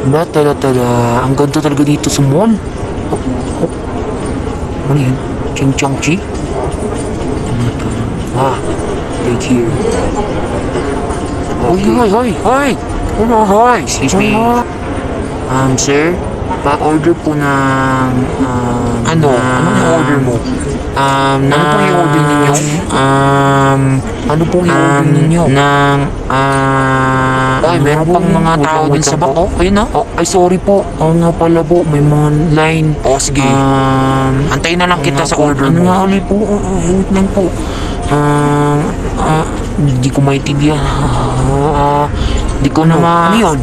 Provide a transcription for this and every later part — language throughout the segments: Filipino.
Tada. Ang ganda talaga dito sa mall. Ano yun? Ching Chang Chi? Take here. Okay. Hoy! Hoy! Excuse me. Sir, pa-order po ng, Anong order mo? Ano pong i-order ninyo? Ano pong i-order ninyo? Ay, meron pang mga tao din sa bako. Ayun na. Ay, sorry po. Nga pala po. May mga line. Sige. Antayin na lang kita sa order Ano mo. nga ulit po? Wait lang po. Hindi ko maintindihan. Hindi ko na Ano yun?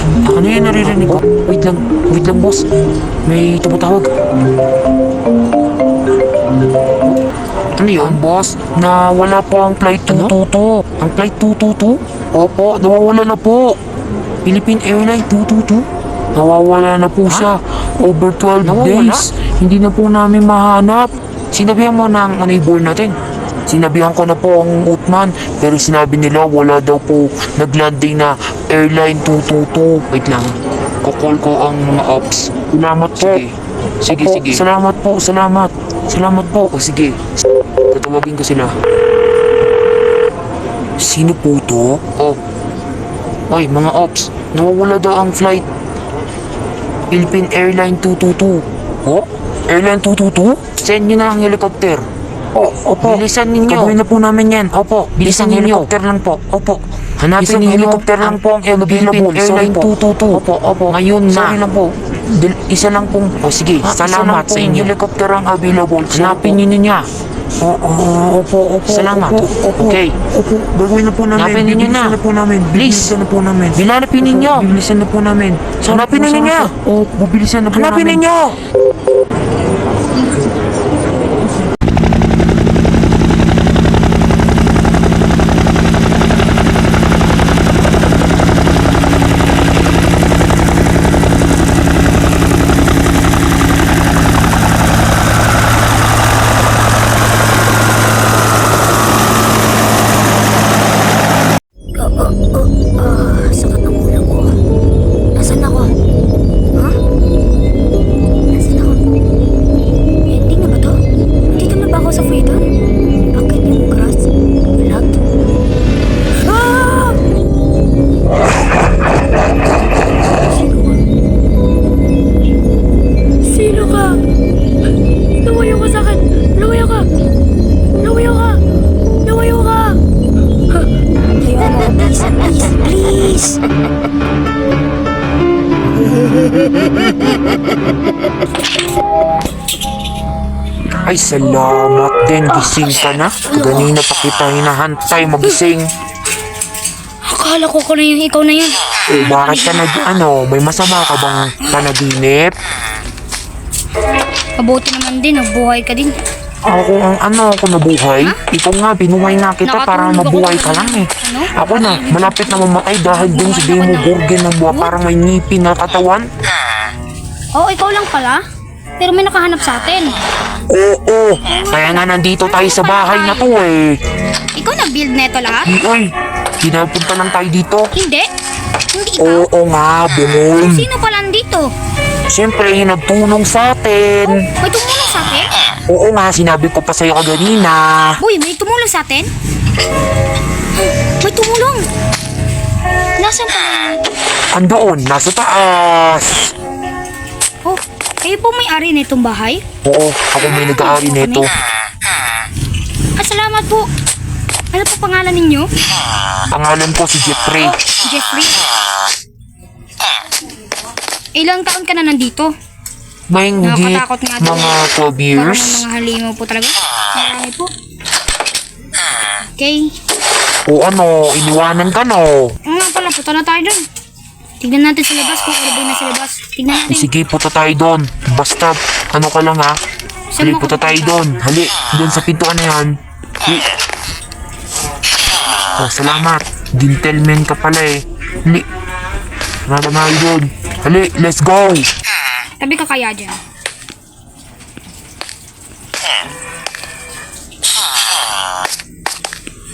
Ano yan naririnig ko? Wait lang boss. May tumatawag. Ano yun, boss? Nawala po ang flight 222. Ang flight 222? Opo, nawawala na po. Philippine Airlines 222? Nawawala na po siya. Over 12 days. Hindi na po namin mahanap. Sinabihan mo ng neighbor natin. Sinabihan ko na po ang Utman, pero sinabi nila wala daw po naglanding na Airline 222. Wait lang, kukol ko ang mga ops. Salamat po. Sige. Salamat po. O sige, tatawagin ko sila. Sino po to? Oy, mga ops, nawawala daw ang flight Philippine Airline 222. Airline 222? Send nyo na ang helicopter. Opo. Bilisan ninyo. Gagawin na po namin yan. Opo. Bilisan ninyo. Helicopter lang po. Opo. Hanapin ninyo. Helicopter lang po ang available. Airline 222. Opo. Ngayon na. Sorry lang po. Isa lang pong. Sige. Salamat sa inyo. Helicopter ang available. Hanapin ninyo niya. Opo. Salamat. Okay. Opo. Gagawin na po namin. Hanapin ninyo na. Bilisan na po namin. Please. Bilisan na po namin. Hanapin ninyo. Bilisan na po namin. Hanapin ninyo niya. Opo. Bilisan na po namin. Hanapin ninyo. Sakit ng ulo ko. Nasaan ako? Ha? Nasaan ako? Ending na ba to? Nandito na ba ako sa freedom? Bakit yung grass? Bulag? Ah! Sino ka? Lumayo ka sa akin! Lumayo ka! Please! Ay, salamat din. Gising ka na. Kanina pa kita hinahantay magising. Akala ko na yung ikaw na yun. Bakit ka may masama ka bang panaginip? Mabuti naman din, nabuhay ka din. Ako nabuhay? Ikaw nga, binuhay na kita para Nakatulog ako mabuhay ka kanina. lang eh. Ano? Ako na, malapit na mamatay dahil din sa mo burgen ng buwa parang may ngipin na katawan. Oo, ikaw lang pala. Pero may nakahanap sa atin. Oo, kaya nga nandito tayo sa bahay na to eh. Ikaw na-build neto lahat? Uy, pinapunta lang tayo dito. Hindi. Hindi ikaw. Oo nga, bungol. Sino pala andito? Siyempre, nagtulong sa atin. May tumulong sa atin? Oo nga, sinabi ko pa sa'yo kaganina. Uy, may tumulong sa atin? May tumulong. Nasaan pa? Andoon, nasa taas. Oh, kayo po may-ari nitong bahay? Oo, ako may nag-aari nito. Salamat po. Ano po pangalan ninyo? Pangalan ko si Jeffrey. Jeffrey. Ilang taon ka na nandito? Mahingit Nakakatakot nga to. mga 12 Parang years. mga halimaw po talaga. Marami po. Okay. O iniwanan ka no. Nga pala, punta na tayo dun. Tignan natin sa labas kung ano ba na sa labas. Tignan natin. Sige, punta tayo doon. Basta, ka lang ha. Saan Hali, mo punta tayo pupunta? doon. Hali, doon sa pintuan na yan. Salamat. Gentleman ka pala eh. Hali. Nala na tayo doon. Hali, let's go. Tabi ka kaya dyan.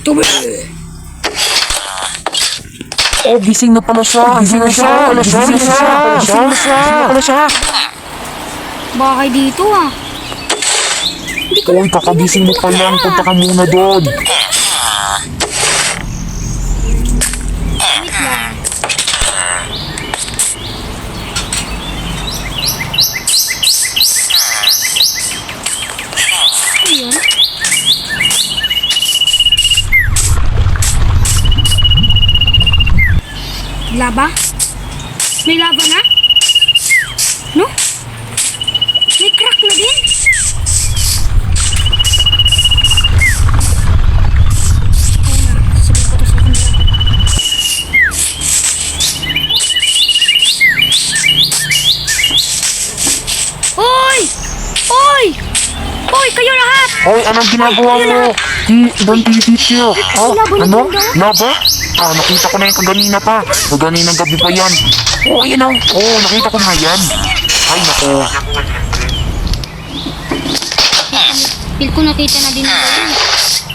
Tabi! Oh, gising na pala siya. Gising na siya. Gising na pala siya. Bakay dito ah. Uy, kakagising mo pa lang. Punta ka muna doon. Ayun. Laba? May laba na? No? May crack na din? Ayun na, sabihin ko to sa kanila. Hoy! Hoy! Hoy, kayo lahat! Hoy, anong ginagawa mo? Doon dito. Oh, ano? Laba? Ah, nakita ko na yung kaganina pa. Kaganina gabi pa yan. Oh, yun oh. Oh, nakita ko na yan. Ay, naku. Feel ko nakita na din ako yun.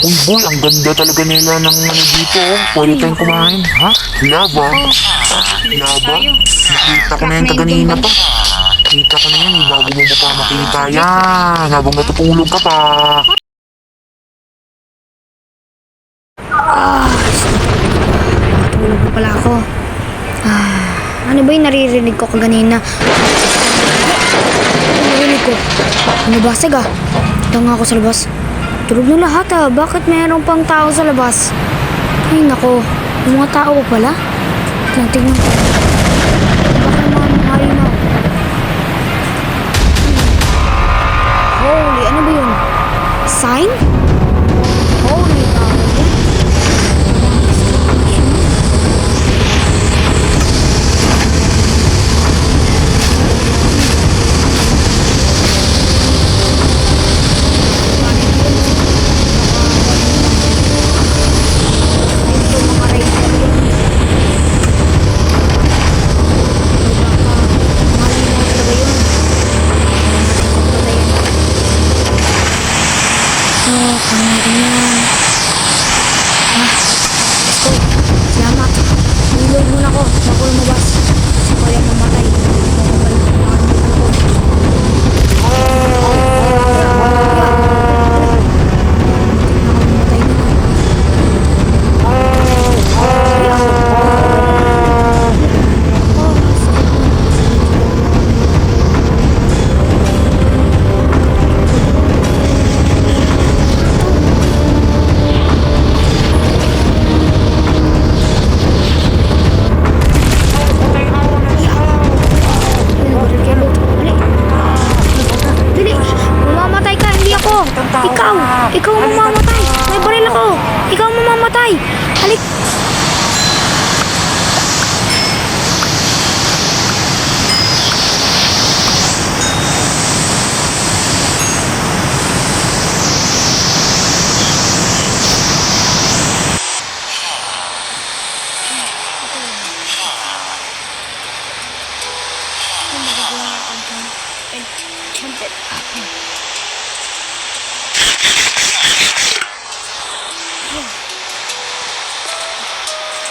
Uy, boy, ang ganda talaga nila ng ano dito. Oh. Pwede tayong kumain. Ha? Laba? Laba? Nakita ko na yung kaganina pa. Nakita ko na yan. Bago mo pa makita yan. Habang natutulog ka pa. Tulog na pala ako. Ano ba yung naririnig ko kaganina? Ano narinig ko? Ano ba? Saga? Tanga ako sa labas. Tulog na lahat ah. Bakit mayroon pang tao sa labas? Ay nako. Yung mga tao pa pala? Tingnan ko. Baka naman marinaw. Holy, ano ba yun? Sign? Holy cow. Ikaw ang mamamatay. May baril ako. Ikaw ang mamamatay. Halik.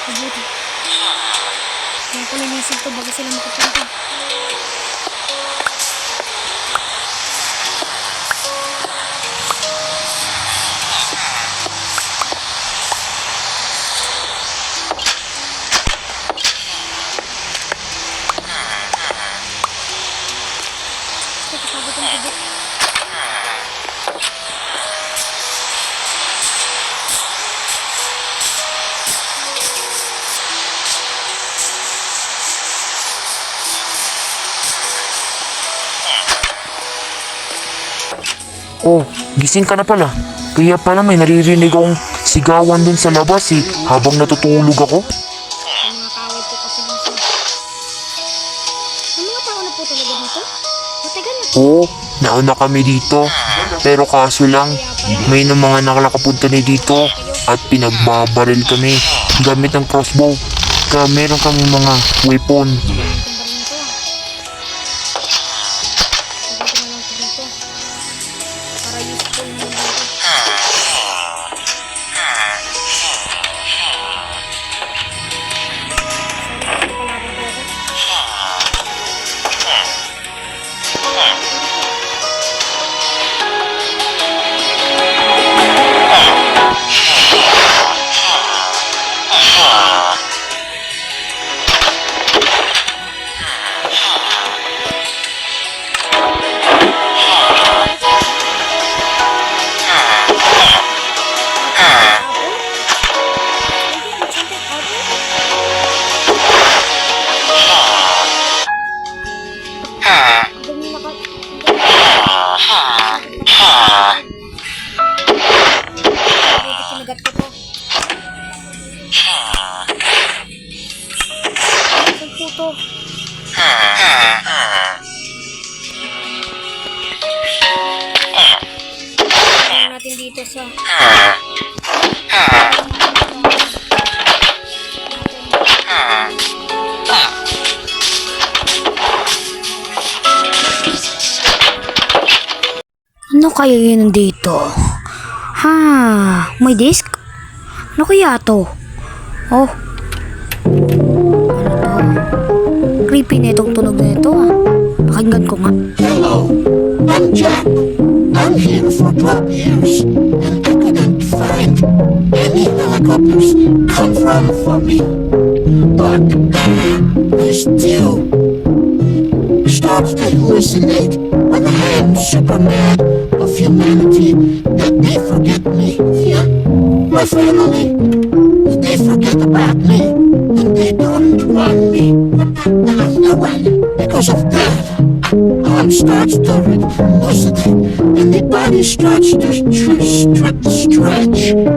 Mabuti. Kaya ko linisin to bago sila makapunta. Kapagod ang kubot. Oh, gising ka na pala. Kaya pala may naririnig akong sigawan dun sa labas eh, habang natutulog ako. Ang mga kaway po kasi dito. Ang mga tao na po talaga dito? Matagal na po. Oo, nauna kami dito. Pero kaso lang, may ng mga nakakapunta na dito at pinagbabaril kami gamit ng crossbow. Kaya meron kami mga weapon. Ano kaya yun dito? Ha, may disk? Ano kaya to? Oh. Ano to? Creepy na itong tunog na ito ah. Pakinggan ko nga. Hello, I'm Jack. I'm here for 12 years, and I couldn't find any helicopters come from for me. But I still start to hallucinate when I am Superman of humanity. That they forget me, yeah, my family. They forget about me, and they don't want me. Because of that, arm starts to hallucinate, and the body starts to stretch, and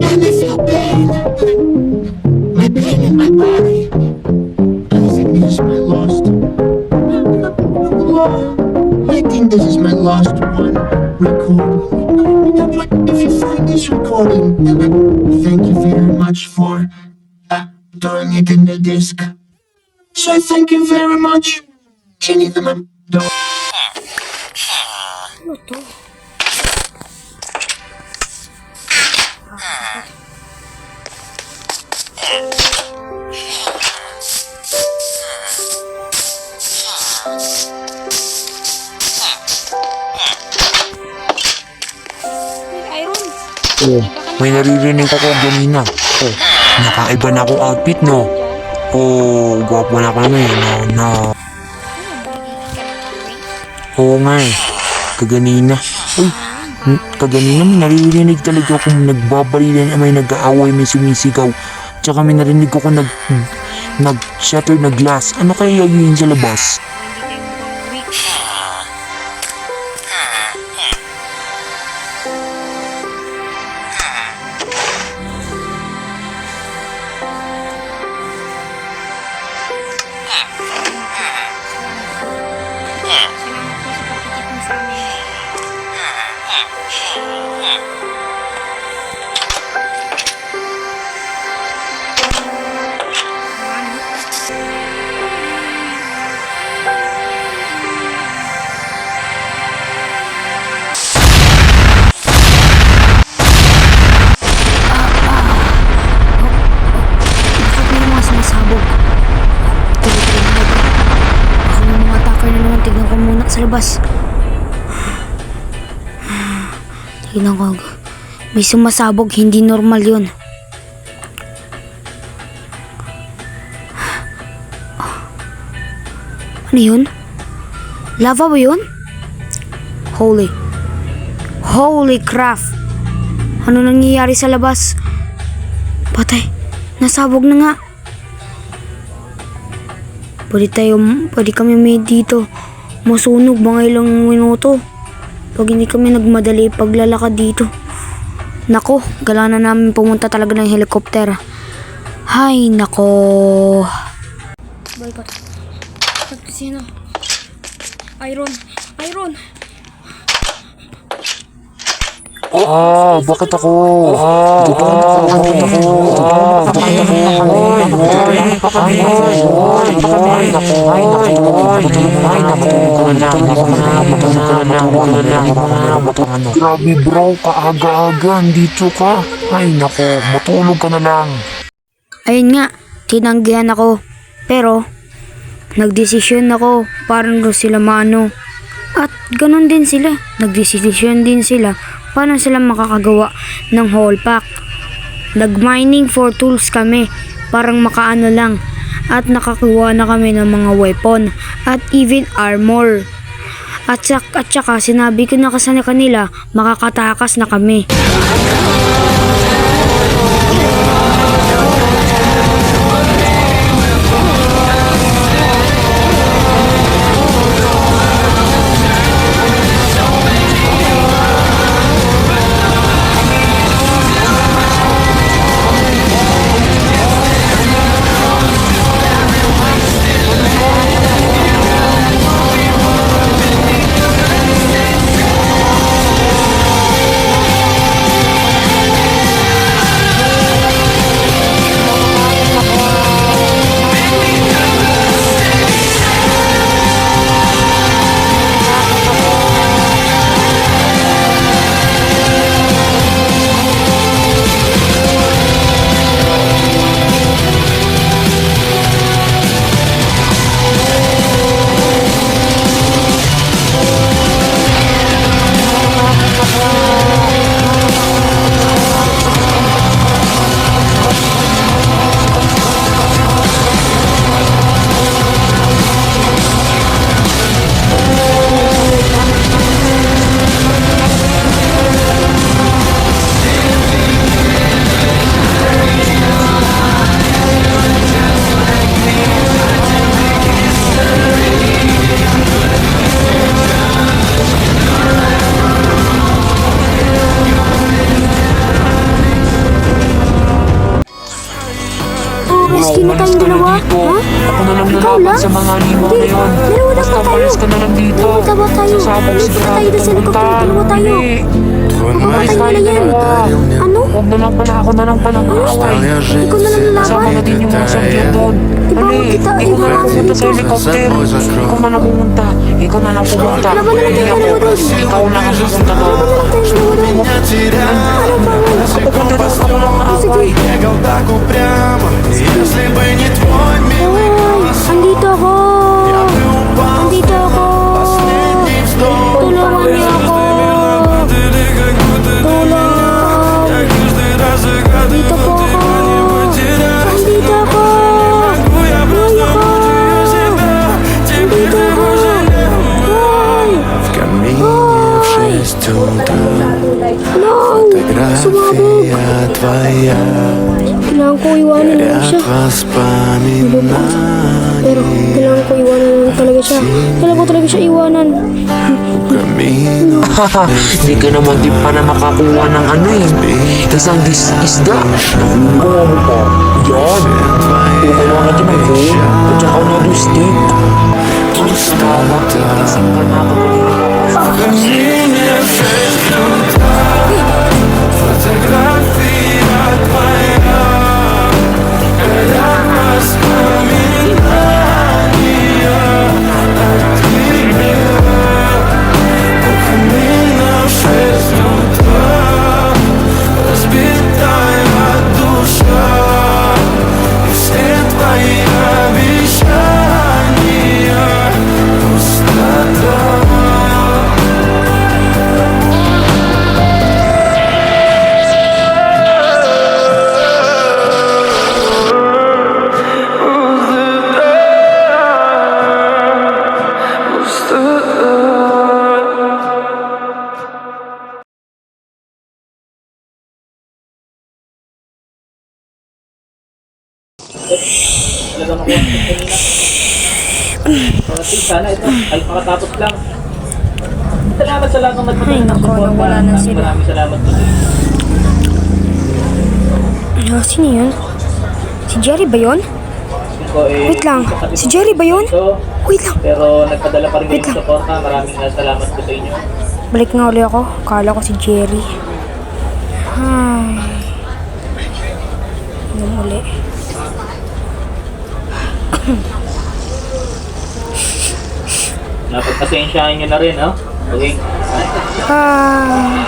I feel pain. My pain in my body. I think this is my last. I think this is my last one recording. If you find this recording, thank you very much for throwing it in the disc. So thank you very much. Can you Ano to? Iron. Oh, may naririnig ako ganina. Oh, nakaiba na akong outfit, no? Oh, gwapo na ako naman, Oo nga eh. Kaganina. Uy, kaganina may naririnig talaga akong nagbabalilan, may nag-aaway, may sumisigaw. Tsaka may narinig ako nag-shatter na glass. Ano kaya yun sa labas? Bakit may mga sumasabog? Tuloy-tuloy na ba? Baka may mga attacker na naman. Tignan ko muna sa labas. Tignan ko. May sumasabog. Hindi normal yun. Ano yun? Lava ba yun? Holy crap! Ano nangyayari sa labas? Patay. Nasabog na nga. Pwede kami may dito. Masunog mga ilang minuto. Pag hindi kami nagmadali paglalakad dito. Nako, gala na namin pumunta talaga ng helicopter. Hay, nako. Boycott. Sino? Iron. Bakit ako? Bakit ako? Grabe bro, kaaga-aga, andito ka. Ay nako, matulog ka na lang. Ayun nga, tinanggihan ako. Pero, nagdesisyon ako. Parang sila maano. At ganun din sila. Nagdesisyon din sila. Paano sila makakagawa ng whole pack. Nag-mining for tools kami. Parang makaano lang. At nakakuha na kami ng mga weapon. At even armor. At saka sinabi ko na sa kanila, makakatakas na kami. Ako na lang Ikaw lalaban lang? sa mga animal Hindi. na yun. Dalawa na Basta tayo. palis ka na lang dito. Dalawa tayo. Sasabog Dalawa sila tayo sa pupunta. helicopter. Dalawa tayo. Hindi. Makamatay nila yan. Ano? Huwag na lang pala. Ako na lang pala ang away. Ikaw na lang Kasama lalaban. na din yung mga soldier doon. Ibawal Hali, kita, ikaw na lang ibawal pumunta sa dito. helicopter. Ikaw na lang pumunta. Ikaw na lang pumunta. Laban na lang Hindi tayo ako. dalawa doon. Ikaw lang ang pupunta doon. Laban na lang tayo dalawa doon. Ano bawal? Pupunta doon. Ako lang ang away. Бегал так упрямо, если бы не твой милый голос, Andito ako. я бы упал Andito ako. последний вздох. Tulungan niyo ako. Ты как будто Tulong. я каждый раз Dito po загадывал ako. тебя, не потерять. Andito ako. Могу я просто Ako. мучаю себя, теперь Andito ты ako. Hoy. в камине в 6 утра. No. Sumabog. Фотография твоя, Kailangan ko iwanan lang siya. ряд воспоминаний. Pero kailangan ko iwanan lang talaga siya. Kailangan ko talaga siya iwanan. Camino Hindi ka naman din pala makakuha ng ano eh. Isang isda. Nakuha mo pa. Yan. Kung kailangan natin may phone. At saka another stick. Ang salamat. Isang ka na ako. фотография твоя, ряд воспоминаний от тебя. По каминам в 6 утра, разбитая душа, и все твои обещания пустота. Sana ito ay makatapos lang. Salamat sa lahat ng Ay, nagpatuloy ng nako, support. nawala na sila. Maraming salamat po sa inyo. Sino yun? Si Jerry ba yun? Ito, Wait lang. Si Jerry ba yun? ito, Wait lang. pero nagpadala pa rin Wait kayo ng lang. suporta. Maraming salamat po sa inyo. Balik nga ulit ako. Kala ko si Jerry. Ay. Anong uli? Napagpasensyahan nyo na rin, ha? Okay? Ah.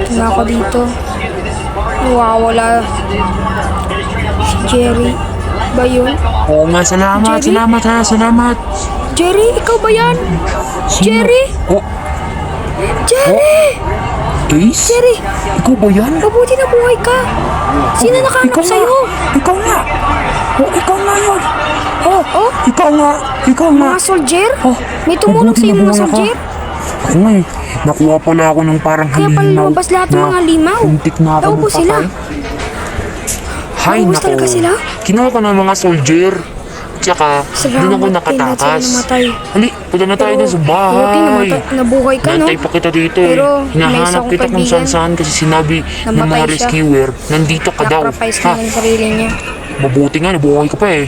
Wala ako dito. Nawawala. Si Jerry ba yun? Oo nga, salamat. Jerry? Salamat ha. Salamat. Jerry, ikaw ba yan? Jerry? Oh, Jerry! Ace? Jerry! Ikaw ba yan? Mabuti na buhay ka! Sino nakahanap Ikaw nga. sa'yo? Ikaw nga. Oh, ikaw nga yun. Oh, oh! Ikaw nga. Ikaw nga. Mga soldier? Oh, May tumulong mabuti sa'yo na mga buhay ako. soldier? Oo nga eh. Nakuha pala ako ng parang Kaya pala halimaw. lumabas lahat ng na mga limaw. Muntik na ako Naubos sila. Hay, Naubos nako. talaga sila? Kinuha ko ng mga soldier. Tsaka, Salamat, doon ako kailan sila nakatakas. namatay. Hali, punta na tayo Pero, dun sa buti bahay. nabuhay ka, no? Nantay pa kita dito Pero, eh. may isa Hinahanap akong kita kung kaibigan. saan-saan kasi sinabi ng Namatay mga siya. rescuer, nandito ka daw. Sacrifice Ha, niya ng sarili niya. mabuti nga, nabuhay ka pa eh.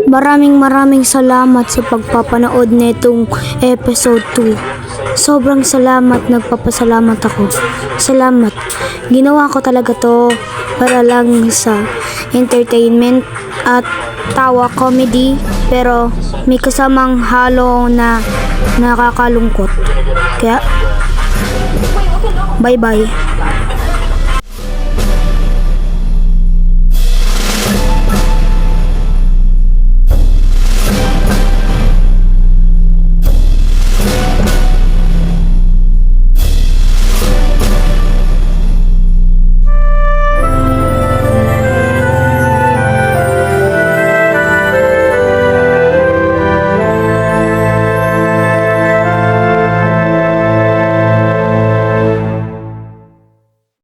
Maraming salamat sa pagpapanood nitong episode 2. Sobrang salamat, nagpapasalamat ako. Salamat. Ginawa ko talaga to para lang sa entertainment at tawa comedy, pero may kasamang halo na nakakalungkot. Kaya bye bye.